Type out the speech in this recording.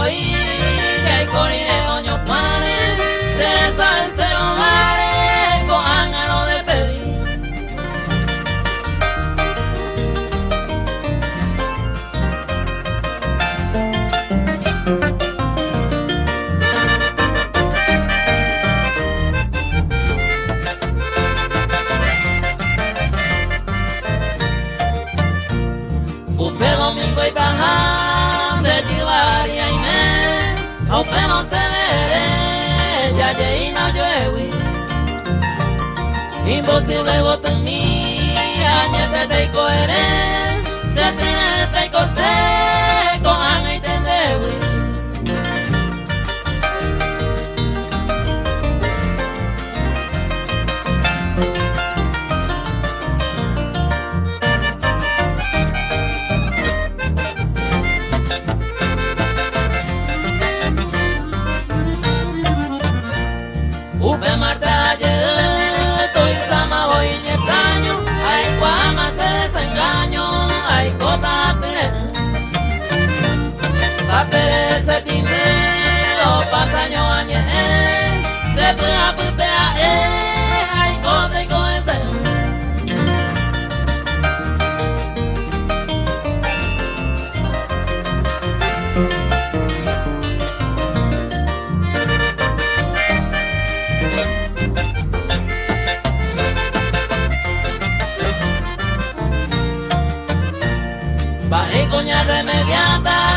y hay corine oño pane, cereza en cero vale, con ángelo de pedir. Usted domingo y baján de Chivaria y me, a usted no se veré, ya llegué y no llueve. Imposible voto en mí, añete y coheré, se tiene y cosé, con anga y tendewi. Upe Marta ayer, estoy sama voy en extraño, ay cuama se desengaño, ay cota papel se tinteo, pasaño añe, se putea putea, ay cota y coese. Va y coña remediata.